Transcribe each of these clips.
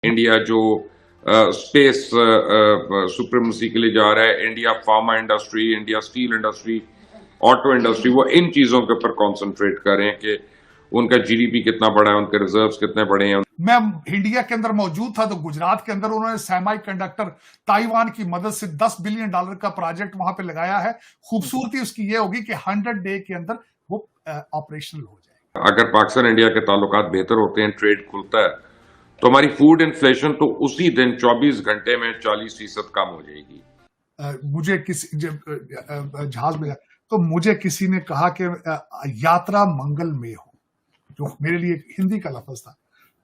India जो space supremacy के लिए जा रहा है, India pharma industry, India steel industry, auto industry, वो इन चीजों के ऊपर कंसंट्रेट करें कि उनका जीडीपी कितना बड़ा है, उनके रिजर्व्स कितने बड़े हैं। मैं इंडिया के अंदर मौजूद था तो गुजरात के अंदर उन्होंने सेमी कंडक्टर ताइवान की मदद से $10 बिलियन का प्रोजेक्ट वहां पे लगाया है। खूबसूरती उसकी ये होगी कि 100 डे के अंदर वो ऑपरेशनल हो जाएगा। अगर पाकिस्तान इंडिया के ताल्लुकात बेहतर होते हैं, ट्रेड खुलता है, तो हमारी फूड इन्फ्लेशन तो उसी दिन 24 घंटे में 40% कम हो जाएगी। मुझे किसी जहाज में तो मुझे किसी ने कहा कि यात्रा मंगल में हो, जो मेरे लिए हिंदी का लफ्ज था।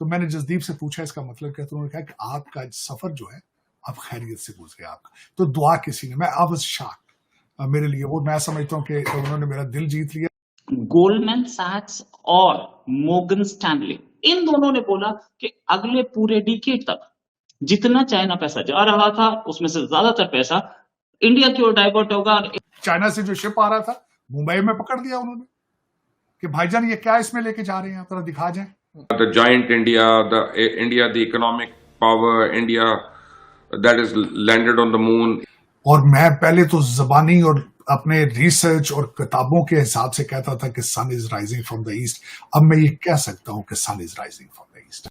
तो मैंने जसदीप से पूछा इसका मतलब क्या, तो उन्होंने कहा कि आपका सफर जो है आप खैरियत से गुजरे आपका। तो दुआ किसी ने, मैं आई वाज शॉक्ड, मेरे लिए वो मैं समझता हूँ कि उन्होंने मेरा दिल जीत लिया। गोल्डमैन सैक्स और मोर्गन स्टैनली, इन दोनों ने बोला कि अगले पूरे डिकेड तक जितना चाइना पैसा जा रहा था उसमें से ज्यादातर पैसा इंडिया की ओर डाइवर्ट होगा। चाइना से जो शिप आ रहा था मुंबई में पकड़ लिया उन्होंने कि भाईजान ये क्या इसमें लेके जा रहे हैं, थोड़ा दिखा जाए। The giant India, the economic power, India that is landed on the moon. और मैं पहले तो ज़बानी और अपने रिसर्च और किताबों के हिसाब से कहता था कि sun is rising from the east. अब मैं ये कह सकता हूं कि sun is rising from the east.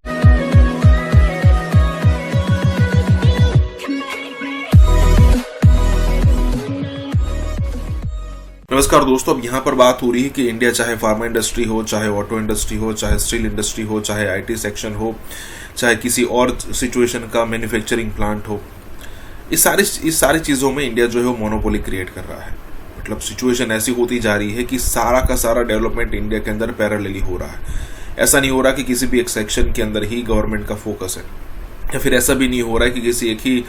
नमस्कार दोस्तों, अब यहाँ पर बात हो रही है कि इंडिया चाहे फार्मा इंडस्ट्री हो, चाहे ऑटो इंडस्ट्री हो, चाहे स्टील इंडस्ट्री हो, चाहे आईटी सेक्शन हो, चाहे किसी और सिचुएशन का मैन्युफैक्चरिंग प्लांट हो, इस सारी चीज़ों में इंडिया जो है वो मोनोपोली क्रिएट कर रहा है। मतलब सिचुएशन ऐसी होती जा रही है कि सारा का सारा डेवलपमेंट इंडिया के अंदर पैरेलली हो रहा है। ऐसा नहीं हो रहा कि किसी भी एक सेक्शन के अंदर ही गवर्नमेंट का फोकस है, या फिर ऐसा भी नहीं हो रहा है कि किसी एक ही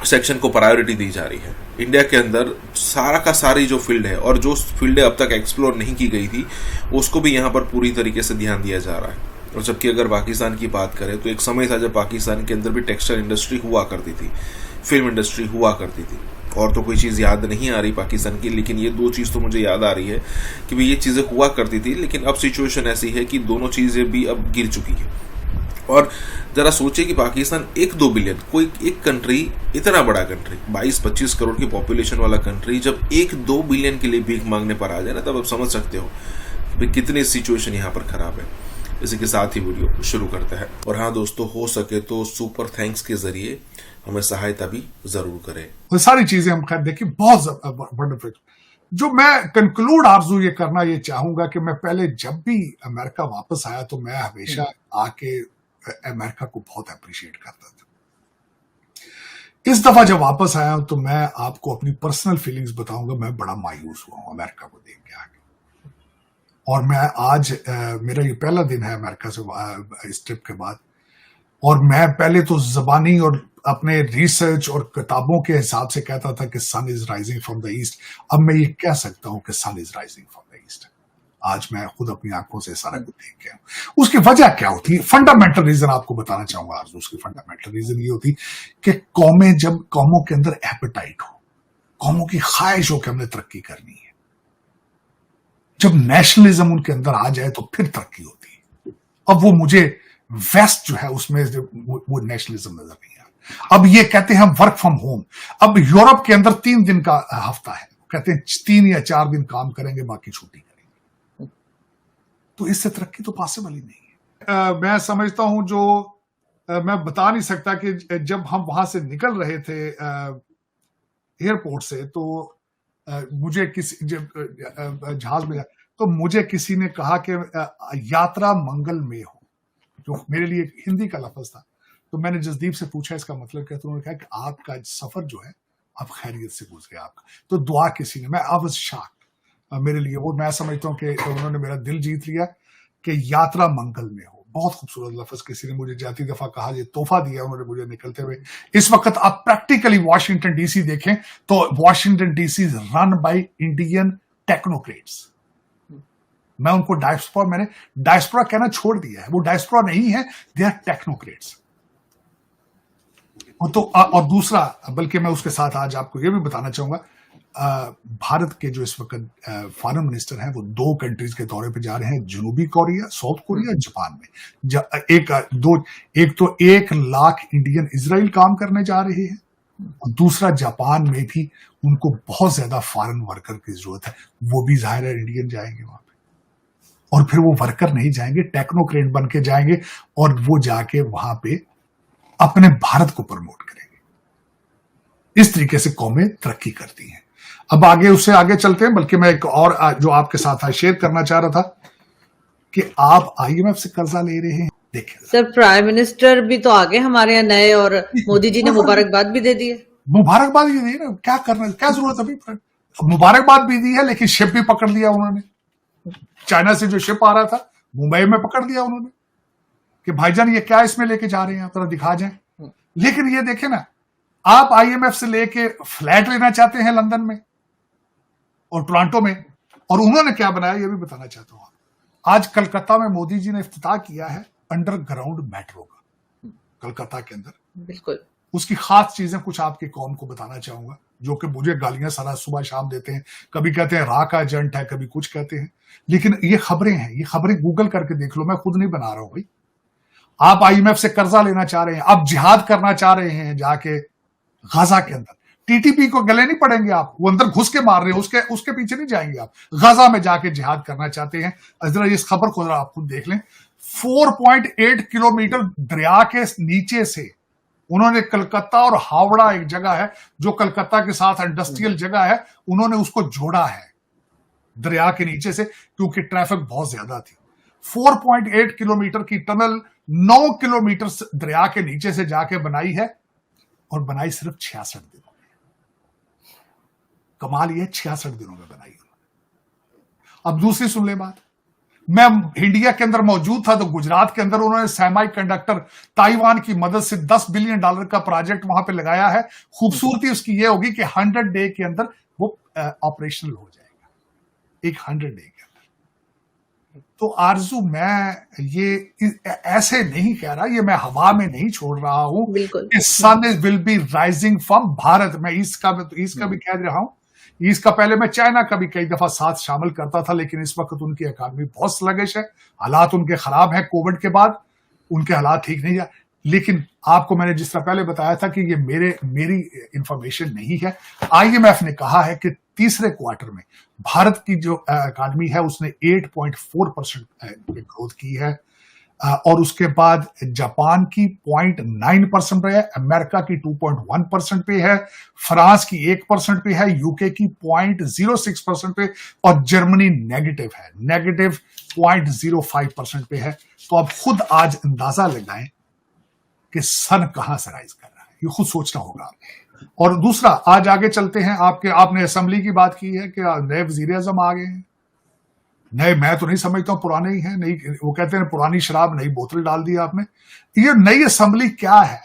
सेक्शन को प्रायोरिटी दी जा रही है। इंडिया के अंदर सारा का सारी जो फील्ड है और जो फील्डें अब तक एक्सप्लोर नहीं की गई थी उसको भी यहाँ पर पूरी तरीके से ध्यान दिया जा रहा है। और जबकि अगर पाकिस्तान की बात करें तो एक समय था जब पाकिस्तान के अंदर भी टेक्सटाइल इंडस्ट्री हुआ करती थी, फिल्म इंडस्ट्री हुआ करती थी, और तो कोई चीज़ याद नहीं आ रही पाकिस्तान की, लेकिन ये दो चीज़ तो मुझे याद आ रही है कि भाई ये चीज़ें हुआ करती थी। लेकिन अब सिचुएशन ऐसी है कि दोनों चीज़ें भी अब गिर चुकी है। और ज़रा सोचिए कि पाकिस्तान 1-2 बिलियन, कोई एक कंट्री, इतना बड़ा कंट्री, 22-25 करोड़ की पॉपुलेशन वाला कंट्री, जब 1-2 बिलियन के लिए भीख मांगने पर आ जाए ना, तब आप समझ सकते हो कि कितनी सिचुएशन यहाँ पर ख़राब है। इसी के साथ ही वीडियो शुरू करते हैं। और हाँ दोस्तों, हो सके तो सुपर थैंक्स के जरिए हमें सहायता भी जरूर करें। तो सारी चीजें हम खैर देखिए बहुत वंडरफुल। जो मैं कंक्लूड आरजू ये करना ये चाहूंगा कि मैं पहले जब भी अमेरिका वापस आया तो मैं हमेशा आके अमेरिका को बहुत अप्रिशिएट करता था। इस दफा जब वापस आया तो मैं आपको अपनी पर्सनल फीलिंग्स बताऊंगा। मैं बड़ा मायूस हुआ हूं अमेरिका को देख के आगे। और मैं आज मेरा ये पहला दिन है अमेरिका से इस ट्रिप के बाद, और मैं पहले तो ज़बानी और अपने रिसर्च और किताबों के हिसाब से कहता था कि sun is rising from the east. अब मैं ये कह सकता हूं कि sun is rising from the east. आज मैं खुद अपनी आंखों से सारा कुछ देख के हूं। उसकी वजह क्या होती है? फंडामेंटल रीजन आपको बताना चाहूंगा आज। उसकी फंडामेंटल रीजन ये होती कि जब कौमों के अंदर एपेटाइट हो, कौमों की ख्वाहिश हो कि हमने तरक्की करनी है, जब नेशनलिज्म उनके अंदर आ जाए तो फिर तरक्की होती है। अब वो मुझे वेस्ट जो है उसमें वो नेशनलिज्म नजर नहीं आ रहा। अब ये कहते हैं वर्क फ्रॉम होम। अब यूरोप के अंदर 3 दिन का हफ्ता है, कहते हैं 3 या 4 दिन काम करेंगे, बाकी छुट्टी करेंगे। तो इससे तरक्की तो पॉसिबल ही नहीं है। मैं समझता हूं जो मैं बता नहीं सकता कि जब हम वहां से निकल रहे थे एयरपोर्ट से, तो मुझे किसी जहाज में तो मुझे किसी ने कहा कि यात्रा मंगल में हो, जो मेरे लिए हिंदी का लफ्ज था। तो मैंने जसदीप से पूछा इसका मतलब क्या, तो उन्होंने कहा कि आपका सफर जो है आप खैरियत से गुजरे आपका। तो दुआ किसी ने, मैं आई वाज शॉक्ड, मेरे लिए वो मैं समझता हूँ कि उन्होंने मेरा दिल जीत लिया कि यात्रा मंगल में हो। बहुत खूबसूरत लफ्ज किसी ने मुझे जाती दफा कहा, ये तोहफा दिया उन्होंने मुझे निकलते हुए। इस वक्त आप प्रैक्टिकली वॉशिंगटन डीसी देखें तो Washington DC is run by Indian technocrats. मैं उनको मैंने डायस्पोरा कहना छोड़ दिया है। वो डायस्पोरा नहीं है, दे आर टेक्नोक्रेट्स। तो और दूसरा, बल्कि मैं उसके साथ आज आपको ये भी बताना चाहूंगा, भारत के जो इस वक्त फॉरेन मिनिस्टर हैं वो 2 कंट्रीज के दौरे पे जा रहे हैं, जनूबी कोरिया, साउथ कोरिया, जापान में। एक तो 1 लाख इंडियन इजराइल काम करने जा रहे हैं, और दूसरा जापान में भी उनको बहुत ज्यादा फॉरेन वर्कर की जरूरत है, वो भी जाहिर है इंडियन जाएंगे वहां पे। और फिर वो वर्कर नहीं जाएंगे, टेक्नोक्रेट बन के जाएंगे, और वो जाके वहां पे अपने भारत को प्रमोट करेंगे। इस तरीके से कौमें तरक्की करती हैं। अब उससे आगे चलते हैं, बल्कि मैं एक और जो आपके साथ शेयर करना चाह रहा था कि आप IMF से कर्जा ले रहे हैं। देखिए सर, प्राइम मिनिस्टर भी तो आगे हमारे यहाँ नए, और मोदी जी ने मुबारकबाद भी दे दी है। मुबारकबाद भी दी है ना, क्या करना, क्या जरूरत अभी? मुबारकबाद भी दी है, लेकिन शिप भी पकड़ लिया उन्होंने। चाइना से जो शिप आ रहा था मुंबई में पकड़ लिया उन्होंने कि भाईजान ये क्या इसमें लेके जा रहे हैं, थोड़ा दिखा जाए। लेकिन ये देखे ना, आप IMF से लेके फ्लैट लेना चाहते हैं लंदन में और टोरंटो में, और उन्होंने क्या बनाया ये भी बताना चाहता हूं। आज कलकत्ता में मोदी जी ने इफ्तिताह किया है अंडरग्राउंड मेट्रो का, कलकत्ता के अंदर। बिल्कुल। उसकी खास चीजें कुछ आपके कौम को बताना चाहूंगा, जो कि मुझे गालियां सारा सुबह शाम देते हैं। कभी कहते हैं रा का एजेंट है, कभी कुछ कहते हैं, लेकिन ये खबरें हैं, ये खबरें गूगल करके देख लो, मैं खुद नहीं बना रहा हूं भाई। आप IMF से कर्जा लेना चाह रहे हैं, आप जिहाद करना चाह रहे हैं जाके गाजा के अंदर, TTP को गले नहीं पड़ेंगे आप, वो अंदर घुस के मार रहे हैं, उसके पीछे नहीं जाएंगे आप। गाजा में जाके जिहाद करना चाहते हैं। जरा इस खबर को जरा आप खुद देख लें। 4.8 किलोमीटर दरिया के नीचे से उन्होंने कलकत्ता और हावड़ा, एक जगह है जो कलकत्ता के साथ इंडस्ट्रियल जगह है, उन्होंने उसको जोड़ा है दरिया के नीचे से, क्योंकि ट्रैफिक बहुत ज्यादा थी। 4.8 किलोमीटर की टनल 9 किलोमीटर दरिया के नीचे से जाके बनाई है, और बनाई सिर्फ 66 दिनों में। कमाल ये 66 दिनों में बनाई उन्होंने। अब दूसरी सुन ले बात, मैं इंडिया के अंदर मौजूद था तो गुजरात के अंदर उन्होंने सेमी कंडक्टर ताइवान की मदद से $10 बिलियन का प्रोजेक्ट वहां पे लगाया है। खूबसूरती उसकी ये होगी कि 100 डे के अंदर वो ऑपरेशनल हो जाएगा, एक 100 डे के अंदर। तो आरजू, मैं ये ऐसे नहीं कह रहा, ये मैं हवा में नहीं छोड़ रहा हूं कि sun will be rising from Bharat. मैं ईस्ट का भी कह रहा हूं। ईस्ट का पहले मैं चाइना का भी कई दफा साथ शामिल करता था, लेकिन इस वक्त उनकी इकॉनमी बहुत स्लगिश है, हालात उनके खराब हैं। कोविड के बाद उनके हालात ठीक नहीं है। लेकिन आपको मैंने जिस तरह पहले बताया था कि ये मेरी इंफॉर्मेशन नहीं है। IMF ने कहा है कि तीसरे क्वार्टर में भारत की जो इकॉनमी है उसने 8.4% ग्रोथ की है, और उसके बाद जापान की 0.9% पे है, अमेरिका की 2.1% पे है, फ्रांस की 1% पे है, यूके की 0.06% पे, और जर्मनी नेगेटिव है, नेगेटिव 0.05% पे है। तो आप खुद आज अंदाजा लगाएं कि सन कहां से राइज कर रहा है, ये खुद सोचना होगा। और दूसरा, आज आगे चलते हैं, आपने असेंबली की बात की है कि नए वजीर आजम आ गए हैं। नए मैं तो नहीं समझता हूं, पुराने ही हैं। नई, वो कहते हैं पुरानी शराब नई बोतल डाल दी आपने। ये नई असेंबली क्या है?